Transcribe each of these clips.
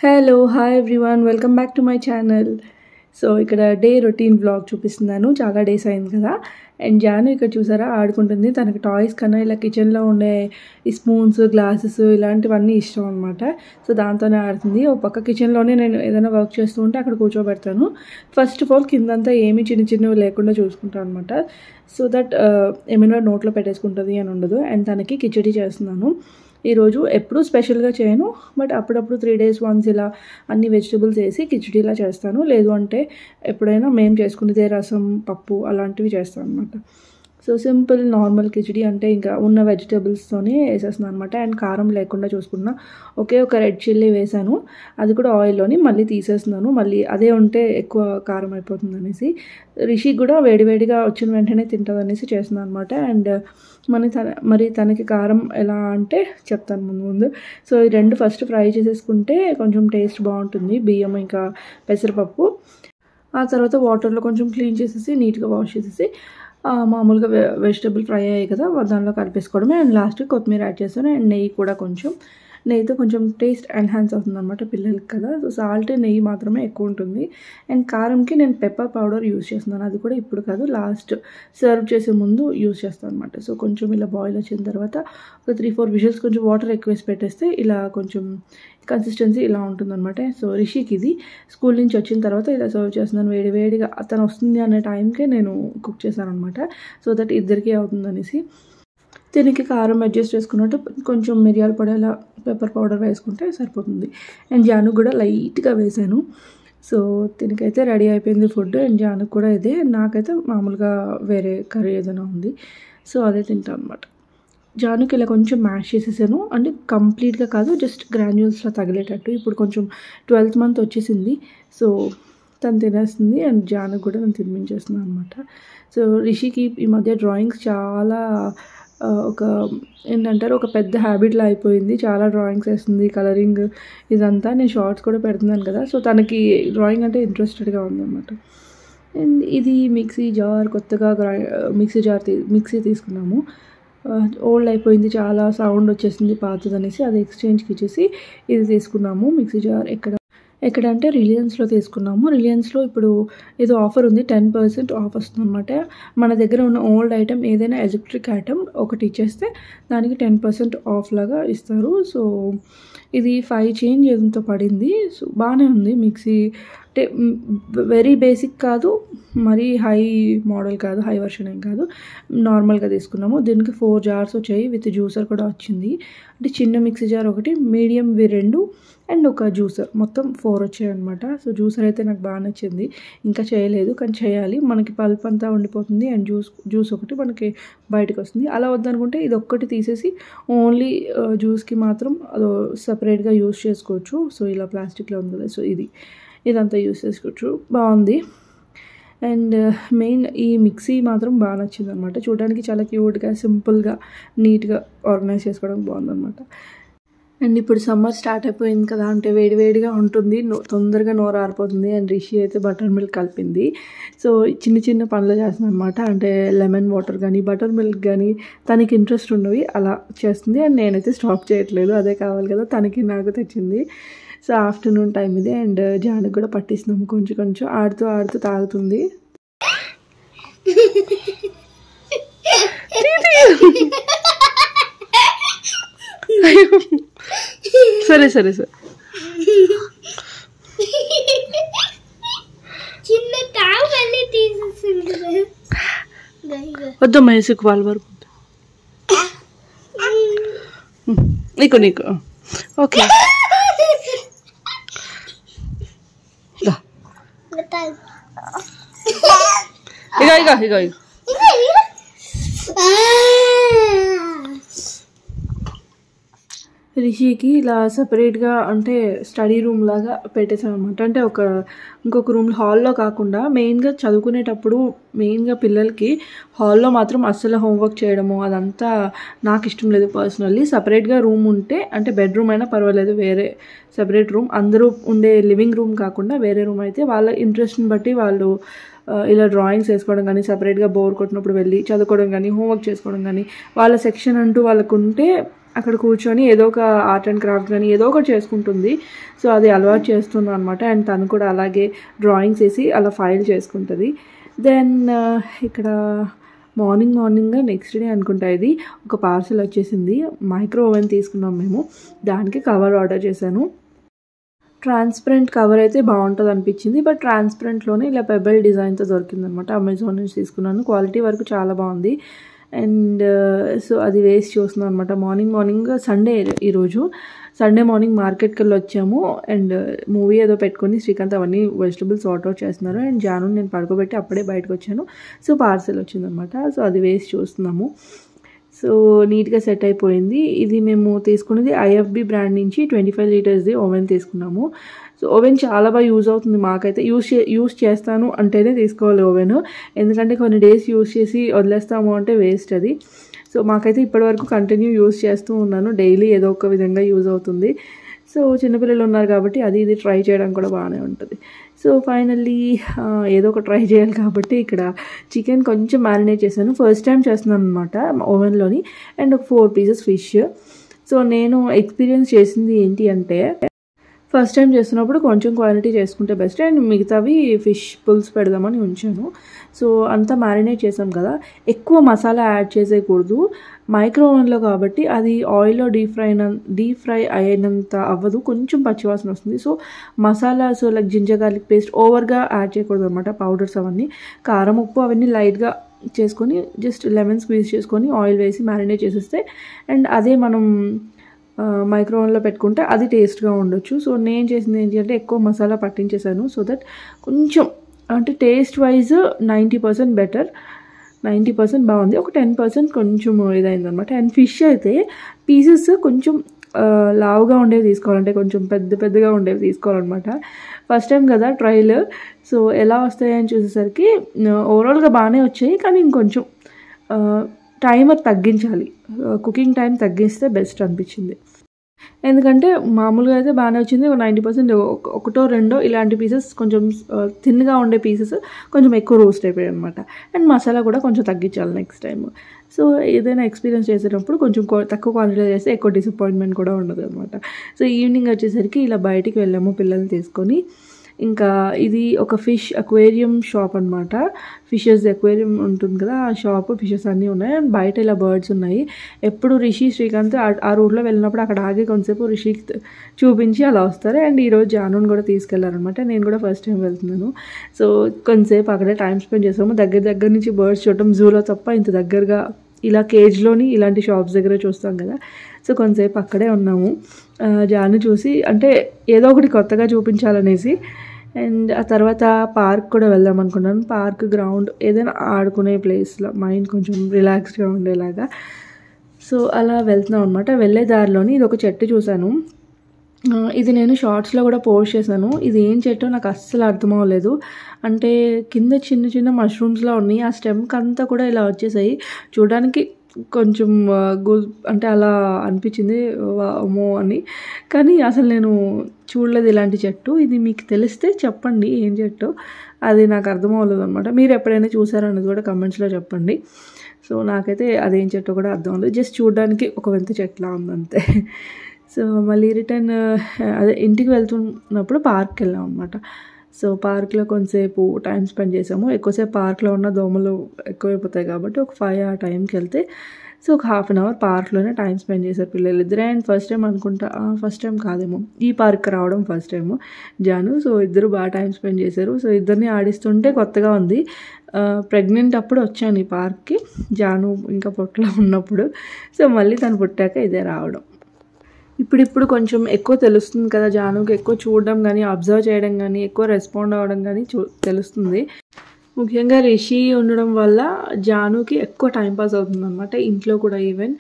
Hello hi everyone welcome back to my channel. So ఇక్కడ day routine vlog చూపిస్తున్నాను. చాలా days అయింది కదా. అండ్ జాను ఇక్కడ చూసారా ఆడుకుంటుంది. తనకి టాయ్స్ కన్నా ఇలా కిచెన్లో ఉండే ఈ స్పూన్స్ గ్లాసెస్ ఇలాంటివన్నీ ఇష్టం అనమాట. సో దాంతోనే ఆడుతుంది. ఒక పక్క కిచెన్లోనే నేను ఏదైనా వర్క్ చేస్తూ ఉంటే అక్కడ కూర్చోబెడతాను. ఫస్ట్ ఆఫ్ ఆల్ కిందంతా ఏమీ చిన్నవి లేకుండా చూసుకుంటాను అనమాట. సో దట్ ఏమైనా నోట్లో పెట్టేసుకుంటుంది అని ఉండదు. అండ్ తనకి కిచడీ చేస్తున్నాను ఈరోజు. ఎప్పుడూ స్పెషల్గా చేయను, బట్ అప్పుడప్పుడు 3 days once ఇలా అన్ని వెజిటబుల్స్ వేసి కిచడీలా చేస్తాను. లేదు అంటే ఎప్పుడైనా మేము చేసుకునేదే రసం పప్పు అలాంటివి చేస్తాను అనమాట. సో సింపుల్ నార్మల్ కిచడీ అంటే ఇంకా ఉన్న వెజిటబుల్స్తోనే వేసేస్తున్నాను అనమాట. అండ్ కారం లేకుండా చూసుకున్నా ఒకే ఒక రెడ్ చిల్లీ వేసాను, అది కూడా ఆయిల్లోని మళ్ళీ తీసేస్తున్నాను. మళ్ళీ అదే ఉంటే ఎక్కువ కారం అయిపోతుంది అనేసి. రిషికి కూడా వేడివేడిగా వచ్చిన వెంటనే తింటుంది అనేసి చేస్తున్నాను అనమాట. అండ్ మరి తనకి కారం ఎలా అంటే చెప్తాను ముందు. సో ఈ రెండు ఫస్ట్ ఫ్రై చేసేసుకుంటే కొంచెం టేస్ట్ బాగుంటుంది, బియ్యం ఇంకా పెసరపప్పు. ఆ తర్వాత వాటర్లో కొంచెం క్లీన్ చేసేసి నీట్గా వాష్ చేసేసి మామూలుగా వెజిటబుల్ ఫ్రై అయ్యాయి కదా దానిలో కలిపేసుకోవడమే. అండ్ లాస్ట్కి కొత్తిమీర యాడ్ చేస్తాను. అండ్ నెయ్యి కూడా నెయ్యితో కొంచెం టేస్ట్ ఎన్హాన్స్ అవుతుంది అనమాట పిల్లలకి కదా. సో సాల్ట్ నెయ్యి మాత్రమే ఎక్కువ ఉంటుంది. అండ్ కారంకి నేను పెప్పర్ పౌడర్ యూస్ చేస్తున్నాను. అది కూడా ఇప్పుడు కాదు, లాస్ట్ సర్వ్ చేసే ముందు యూస్ చేస్తాను అనమాట. సో కొంచెం ఇలా బాయిల్ వచ్చిన తర్వాత ఒక 3-4 విజిల్స్ కొంచెం వాటర్ ఎక్కువ వేసి పెట్టేస్తే ఇలా కొంచెం కన్సిస్టెన్సీ ఇలా ఉంటుందన్నమాట. సో రిషికి ఇది స్కూల్ నుంచి వచ్చిన తర్వాత ఇలా సర్వ్ చేస్తున్నాను వేడిగా. అతను వస్తుంది అనే టైంకే నేను కుక్ చేశాను అనమాట. సో దట్ ఇద్దరికీ అవుతుంది అనేసి. దీనికి కారం అడ్జస్ట్ చేసుకున్నట్టు కొంచెం మిరియాల పొడి అలా పెప్పర్ పౌడర్ వేసుకుంటే సరిపోతుంది. అండ్ జాను కూడా లైట్గా వేసాను. సో దీనికైతే రెడీ అయిపోయింది ఫుడ్. అండ్ జానుకు కూడా ఇదే, నాకైతే మామూలుగా వేరే కర్రీ ఏదైనా ఉంది, సో అదే తింటాను అనమాట. జానుకి ఇలా కొంచెం మ్యాష్ చేసేసాను, అంటే కంప్లీట్గా కాదు, జస్ట్ గ్రాన్యూల్స్లో తగిలేటట్టు. ఇప్పుడు కొంచెం 12th month వచ్చేసింది, సో తను తినేస్తుంది. అండ్ జానుకు కూడా నేను తినిపించేస్తున్నాను అనమాట. సో రిషికి ఈ మధ్య డ్రాయింగ్స్ చాలా ఒక పెద్ద హ్యాబిట్లా అయిపోయింది. చాలా డ్రాయింగ్స్ వేస్తుంది, కలరింగ్ ఇదంతా. నేను షార్ట్స్ కూడా పెడుతున్నాను కదా, సో తనకి డ్రాయింగ్ అంటే ఇంట్రెస్టెడ్గా ఉందన్నమాట. అండ్ ఇది మిక్సీ జార్, కొత్తగా మిక్సీ తీసుకున్నాము. ఓల్డ్ అయిపోయింది, చాలా సౌండ్ వచ్చేసింది పాతది అనేసి అది ఎక్స్చేంజ్కి ఇచ్చేసి ఇది తీసుకున్నాము మిక్సీ జార్. ఎక్కడ అంటే రిలయన్స్లో తీసుకున్నాము. రిలయన్స్లో ఇప్పుడు ఏదో ఆఫర్ ఉంది, 10% ఆఫ్ వస్తుంది అనమాట. మన దగ్గర ఉన్న ఓల్డ్ ఐటెం ఏదైనా ఎలక్ట్రిక్ ఐటెం ఒకటి ఇచ్చేస్తే దానికి 10% ఆఫ్ లాగా ఇస్తారు. సో ఇది 5 change ఏదంతో పడింది. సో బాగానే ఉంది మిక్సీ. అంటే వెరీ బేసిక్ కాదు, మరీ హై మోడల్ కాదు, హై వర్షన్ ఏం కాదు, నార్మల్గా తీసుకున్నాము. దీనికి 4 jars వచ్చాయి, విత్ జ్యూసర్ కూడా వచ్చింది. అంటే చిన్న మిక్సీ జార్ ఒకటి, మీడియంవి 2, అండ్ ఒక జ్యూసర్, మొత్తం 4 వచ్చాయి అనమాట. సో జ్యూసర్ అయితే నాకు బాగా నచ్చింది. ఇంకా చేయలేదు, కానీ చేయాలి. మనకి పల్ప్ అంతా ఉండిపోతుంది, అండ్ జ్యూస్ ఒకటి మనకి బయటకు వస్తుంది. అలా వద్దనుకుంటే ఇది ఒక్కటి తీసేసి ఓన్లీ జ్యూస్కి మాత్రం అదో సపరేట్గా యూస్ చేసుకోవచ్చు. సో ఇలా ప్లాస్టిక్లో ఉంది కదా, సో ఇదంతా యూస్ చేసుకోవచ్చు, బాగుంది. అండ్ మెయిన్ ఈ మిక్సీ మాత్రం బాగా నచ్చింది అనమాట. చూడడానికి చాలా క్యూట్గా, సింపుల్గా, నీట్గా ఆర్గనైజ్ చేసుకోవడానికి బాగుందన్నమాట. అండ్ ఇప్పుడు సమ్మర్ స్టార్ట్ అయిపోయింది కదా, అంటే వేడివేడిగా ఉంటుంది, తొందరగా నోరు ఆరిపోతుంది. అండ్ రిషి అయితే బటర్ మిల్క్ కలిపింది. సో చిన్న పనులు చేస్తుంది అనమాట. అంటే లెమన్ వాటర్ కానీ బటర్ మిల్క్ కానీ తనకి ఇంట్రెస్ట్ ఉన్నవి అలా చేస్తుంది. అండ్ నేనైతే స్టాప్ చేయట్లేదు, అదే కావాలి కదా తనకి నాకు తెచ్చింది. సో ఆఫ్టర్నూన్ టైం ఇది. అండ్ జానుకి కూడా పట్టిస్తున్నాము, కొంచెం ఆడుతూ తాగుతుంది. సరే వద్దమ్మా, వేసుకు వాళ్ళ వరకు నీకు ఓకే. ఇగో రిషికి ఇలా సపరేట్గా అంటే స్టడీ రూమ్ లాగా పెట్టేసాం అనమాట. అంటే ఇంకొక రూమ్, హాల్లో కాకుండా మెయిన్గా చదువుకునేటప్పుడు మెయిన్గా పిల్లలకి హాల్లో మాత్రం అస్సలు హోంవర్క్ చేయడము అదంతా నాకు ఇష్టం లేదు పర్సనల్లీ. సపరేట్గా రూమ్ ఉంటే, అంటే బెడ్రూమ్ అయినా పర్వాలేదు, వేరే సపరేట్ రూమ్, అందరూ ఉండే లివింగ్ రూమ్ కాకుండా వేరే రూమ్ అయితే వాళ్ళ ఇంట్రెస్ట్ని బట్టి వాళ్ళు ఇలా డ్రాయింగ్స్ వేసుకోవడం కానీ, సపరేట్గా బోర్ కొట్టినప్పుడు వెళ్ళి చదువుకోవడం కానీ, హోంవర్క్ చేసుకోవడం కానీ, వాళ్ళ సెక్షన్ అంటూ వాళ్ళకు ఉంటే అక్కడ కూర్చొని ఏదో ఒక ఆర్ట్ అండ్ క్రాఫ్ట్ కానీ ఏదో ఒకటి చేసుకుంటుంది. సో అది అలవాటు చేస్తున్నాను అనమాట. అండ్ తను కూడా అలాగే డ్రాయింగ్స్ వేసి అలా ఫైల్ చేసుకుంటుంది. దెన్ ఇక్కడ మార్నింగ్ నెక్స్ట్ డే అనుకుంటా ఇది ఒక పార్సల్ వచ్చేసింది. మైక్రో ఓవెన్ తీసుకున్నాం మేము. దానికి కవర్ ఆర్డర్ చేశాను. ట్రాన్స్పరెంట్ కవర్ అయితే బాగుంటుంది అనిపించింది. బట్ ట్రాన్స్పరెంట్లోనే ఇలా పెబెల్ డిజైన్తో దొరికిందనమాట. అమెజాన్ నుంచి తీసుకున్నాను. క్వాలిటీ వరకు చాలా బాగుంది. అండ్ సో అది వేసి చూస్తున్నాను అనమాట. మార్నింగ్ సండే, ఈరోజు సండే మార్నింగ్ మార్కెట్కి వెళ్ళి వచ్చాము. అండ్ మూవీ ఏదో పెట్టుకొని శ్రీకాంత్ అవన్నీ వెజిటబుల్స్ సార్ట్ అవుట్ చేస్తున్నారు. అండ్ జాను నేను పడుకోబెట్టి అప్పుడే బయటకు వచ్చాను. సో పార్సల్ వచ్చిందనమాట. సో అది వేసి చూస్తున్నాము. సో నీట్గా సెట్ అయిపోయింది. ఇది మేము తీసుకున్నది ఐఎఫ్బి బ్రాండ్ నుంచి 25 లీటర్స్ది ఓవెన్ తీసుకున్నాము. సో ఓవెన్ చాలా బాగా యూజ్ అవుతుంది. మాకైతే యూజ్ చేస్తాను అంటేనే తీసుకోవాలి ఓవెన్. ఎందుకంటే కొన్ని డేస్ యూజ్ చేసి వదిలేస్తాము అంటే వేస్ట్ అది. సో మాకైతే ఇప్పటివరకు కంటిన్యూ యూజ్ చేస్తూ ఉన్నాను. డైలీ ఏదో ఒక విధంగా యూజ్ అవుతుంది. సో చిన్నపిల్లలు ఉన్నారు కాబట్టి అది ఇది ట్రై చేయడం కూడా బాగానే ఉంటుంది. సో ఫైనల్లీ ఏదో ఒక ట్రై చేయాలి కాబట్టి ఇక్కడ చికెన్ కొంచెం మ్యారినేట్ చేశాను. ఫస్ట్ టైం చేస్తున్నాను అనమాట ఓవెన్లోని. అండ్ ఒక 4 పీసెస్ ఫిష్. సో నేను ఎక్స్పీరియన్స్ చేసింది ఏంటి అంటే, ఫస్ట్ టైం చేస్తున్నప్పుడు కొంచెం క్వాంటిటీ చేసుకుంటే బెస్ట్. అండ్ మిగతావి ఫిష్ పుల్స్ పెడదామని ఉంచాను. సో అంతా మ్యారినేట్ చేసాం కదా, ఎక్కువ మసాలా యాడ్ చేసేయకూడదు. మైక్రో ఓవెన్లో కాబట్టి అది ఆయిల్లో డీప్ ఫ్రై అయినంత అవ్వదు, కొంచెం పచ్చివాసన వస్తుంది. So masalas like ginger garlic paste ఓవర్గా యాడ్ చేయకూడదు అనమాట. పౌడర్స్ అవన్నీ, కారం ఉప్పు అవన్నీ లైట్గా చేసుకొని జస్ట్ లెమన్ స్క్వీజ్ చేసుకొని ఆయిల్ వేసి మ్యారినేట్ చేసేస్తే, అండ్ అదే మనం మైక్రో ఓవెన్లో పెట్టుకుంటే అది టేస్ట్గా ఉండొచ్చు. సో నేను చేసింది ఏంటి అంటే ఎక్కువ మసాలా పట్టించేసాను. సో దట్ కొంచెం అంటే టేస్ట్ వైజ్ 90% బెటర్, 90% బాగుంది. ఒక 10% కొంచెం ఇదైందనమాట. అండ్ ఫిష్ అయితే పీసెస్ కొంచెం లావుగా ఉండేవి తీసుకోవాలంటే కొంచెం పెద్దగా ఉండేవి తీసుకోవాలన్నమాట. ఫస్ట్ టైం కదా ట్రయల్. సో ఎలా వస్తాయని చూసేసరికి ఓవరాల్గా బాగానే వచ్చాయి. కానీ ఇంకొంచెం టైమర్ తగ్గించాలి, కుకింగ్ టైం తగ్గిస్తే బెస్ట్ అనిపించింది. ఎందుకంటే మామూలుగా అయితే బాగానే వచ్చింది. 90% ఒకటో రెండో ఇలాంటి పీసెస్ కొంచెం థిన్గా ఉండే పీసెస్ కొంచెం ఎక్కువ రోస్ట్ అయిపోయాయి అనమాట. అండ్ మసాలా కూడా కొంచెం తగ్గించాలి నెక్స్ట్ టైం. సో ఏదైనా ఎక్స్పీరియన్స్ చేసేటప్పుడు కొంచెం తక్కువ క్వాంటిటీలో చేస్తే ఎక్కువ డిసప్పాయింట్మెంట్ కూడా ఉండదు అనమాట. సో ఈవినింగ్ వచ్చేసరికి ఇలా బయటికి వెళ్ళాము పిల్లల్ని తీసుకొని. ఇంకా ఇది ఒక ఫిష్ అక్వేరియం షాప్ అనమాట. ఫిషెస్ అక్వేరియం ఉంటుంది కదా, ఆ షాప్ ఫిషెస్ అన్నీ ఉన్నాయి. అండ్ బయట ఇలా బర్డ్స్ ఉన్నాయి. ఎప్పుడు రిషి శ్రీకాంత్ ఆ రూట్లో వెళ్ళినప్పుడు అక్కడ ఆగి కొంతసేపు రిషికి చూపించి అలా వస్తారు. అండ్ ఈరోజు జానుని కూడా తీసుకెళ్లారనమాట. నేను కూడా ఫస్ట్ టైం వెళ్తున్నాను. సో కొంతసేపు అక్కడే టైం స్పెండ్ చేసాము. దగ్గర నుంచి బర్డ్స్ చూడటం జూలో తప్ప ఇంత దగ్గరగా ఇలా కేజ్లోని ఇలాంటి షాప్స్ దగ్గర చూస్తాం కదా. సో కొంతసేపు అక్కడే ఉన్నాము. జాను చూసి అంటే ఏదో ఒకటి కొత్తగా చూపించాలనేసి. అండ్ ఆ తర్వాత పార్క్ కూడా వెళ్దాం అనుకున్నాను. పార్క్ గ్రౌండ్ ఏదైనా ఆడుకునే ప్లేస్లో మైండ్ కొంచెం రిలాక్స్డ్గా ఉండేలాగా. సో అలా వెళ్తున్నాం అనమాట. వెళ్ళే దారిలోని ఇది ఒక చెట్టు చూశాను. ఇది నేను షార్ట్స్లో కూడా పోస్ట్ చేశాను. ఇది ఏం చెట్టో నాకు అస్సలు అర్థం అవ్వలేదు. అంటే కింద చిన్న మష్రూమ్స్లో ఉన్నాయి. ఆ స్టెమ్కి అంతా కూడా ఇలా వచ్చేసాయి. చూడడానికి కొంచెం అంటే అలా అనిపించింది అమ్మో అని. కానీ అసలు నేను చూడలేదు ఇలాంటి చెట్టు. ఇది మీకు తెలిస్తే చెప్పండి ఏం చెట్టు, అది నాకు అర్థం అవ్వలేదు అనమాట. మీరు ఎప్పుడైనా చూసారన్నది కూడా కమెంట్స్లో చెప్పండి. సో నాకైతే అదేం చెట్టు కూడా అర్థం అవ్వలేదు. జస్ట్ చూడడానికి ఒక వింత చెట్టులా ఉందంతే. సో మళ్ళీ రిటర్న్ అదే ఇంటికి వెళ్తున్నప్పుడు పార్క్కి వెళ్ళాం అనమాట. సో పార్క్లో కొంతసేపు టైం స్పెండ్ చేసాము. ఎక్కువసేపు పార్క్లో ఉన్న దోమలు ఎక్కువైపోతాయి కాబట్టి ఒక 5 ఆ టైంకి వెళ్తే సో ఒక 1/2 అవర్ పార్క్లోనే టైం స్పెండ్ చేశారు పిల్లలు ఇద్దరే. అండ్ ఫస్ట్ టైం అనుకుంటా, ఫస్ట్ టైం కాదేమో, ఈ పార్క్ రావడం ఫస్ట్ టైము జాను. సో ఇద్దరు బాగా టైం స్పెండ్ చేశారు. సో ఇద్దరిని ఆడిస్తుంటే కొత్తగా ఉంది. ప్రెగ్నెంట్ అప్పుడు వచ్చాను ఈ పార్క్కి, జాను ఇంకా పొట్టలో ఉన్నప్పుడు. సో మళ్ళీ తను పుట్టాక ఇదే రావడం. ఇప్పుడు కొంచెం ఎక్కువ తెలుస్తుంది కదా జానుకి, ఎక్కువ చూడడం కానీ అబ్జర్వ్ చేయడం కానీ ఎక్కువ రెస్పాండ్ అవ్వడం కానీ తెలుస్తుంది. ముఖ్యంగా రిషి ఉండడం వల్ల జానుకి ఎక్కువ టైంపాస్ అవుతుంది అనమాట. ఇంట్లో కూడా ఈవెన్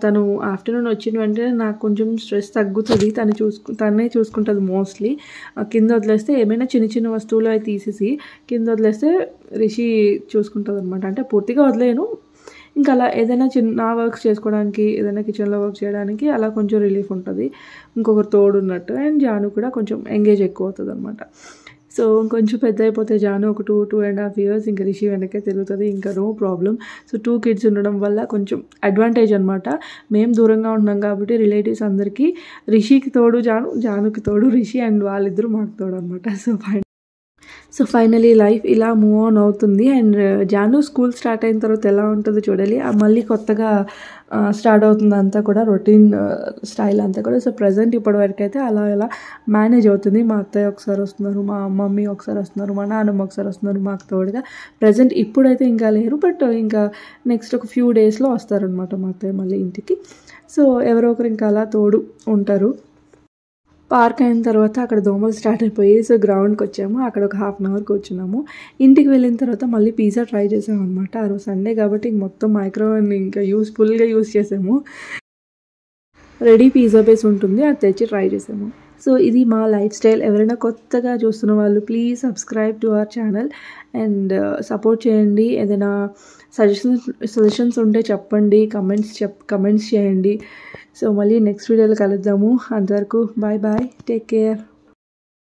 తను ఆఫ్టర్నూన్ వచ్చిన వెంటనే నాకు కొంచెం స్ట్రెస్ తగ్గుతుంది. తనే చూసుకుంటుంది మోస్ట్లీ. కింద వదిలేస్తే ఏమైనా చిన్న వస్తువులు అవి తీసేసి కింద వదిలేస్తే రిషి చూసుకుంటుంది అనమాట. అంటే పూర్తిగా వదిలేను, ఇంకా అలా ఏదైనా చిన్న వర్క్స్ చేసుకోవడానికి, ఏదైనా కిచెన్లో వర్క్ చేయడానికి అలా కొంచెం రిలీఫ్ ఉంటుంది, ఇంకొకరు తోడు ఉన్నట్టు. అండ్ జాను కూడా కొంచెం ఎంగేజ్ ఎక్కువ అవుతుంది అనమాట. సో కొంచెం పెద్ద అయిపోతే జాను ఒక 2.5 years ఇంకా రిషి వెనకే తిరుగుతుంది, ఇంకా నో ప్రాబ్లం. సో 2 kids ఉండడం వల్ల కొంచెం అడ్వాంటేజ్ అనమాట. మేము దూరంగా ఉన్నాం కాబట్టి రిలేటివ్స్ అందరికీ రిషికి తోడు జానుకి తోడు రిషి, అండ్ వాళ్ళిద్దరూ మాకు తోడు అనమాట. సో ఫైనలీ లైఫ్ ఇలా మూవ్ ఆన్ అవుతుంది. అండ్ జాను స్కూల్ స్టార్ట్ అయిన తర్వాత ఎలా ఉంటుందో చూడాలి. మళ్ళీ కొత్తగా స్టార్ట్ అవుతుంది అంతా కూడా, రొటీన్ స్టైల్ అంతా కూడా. సో ప్రజెంట్ ఇప్పటివరకు అయితే అలా మేనేజ్ అవుతుంది. మా అత్తయ్య ఒకసారి వస్తున్నారు, మా మమ్మీ ఒకసారి వస్తున్నారు, మా నాన్నమ్మ ఒకసారి వస్తున్నారు మాకు తోడుగా. ప్రజెంట్ ఇప్పుడైతే ఇంకా లేరు, బట్ ఇంకా నెక్స్ట్ ఒక few daysలో వస్తారనమాట మా అత్తయ్య మళ్ళీ ఇంటికి. సో ఎవరో ఒకరు ఇంకా అలా తోడు ఉంటారు. పార్క్ అయిన తర్వాత అక్కడ దోమలు స్టార్ట్ అయిపోయి సో గ్రౌండ్కి వచ్చాము, అక్కడ ఒక 1/2 hour కూర్చున్నాము. ఇంటికి వెళ్ళిన తర్వాత మళ్ళీ పిజ్జా ట్రై చేసాము అనమాట. ఆ రోజు సండే కాబట్టి మొత్తం మైక్రోవేవ్ ఇంకా ఫుల్గా యూస్ చేసాము. రెడీ పిజ్జా బేస్ ఉంటుంది, అది తెచ్చి ట్రై చేసాము. సో ఇది మా లైఫ్ స్టైల్. ఎవరైనా కొత్తగా చూస్తున్న వాళ్ళు please subscribe to our channel and support చేయండి. ఏదైనా సజెషన్స్ ఉంటే చెప్పండి, కమెంట్స్ చేయండి. సో మళ్ళీ నెక్స్ట్ వీడియోలో కలుద్దాము. అంతవరకు బాయ్, టేక్ కేర్.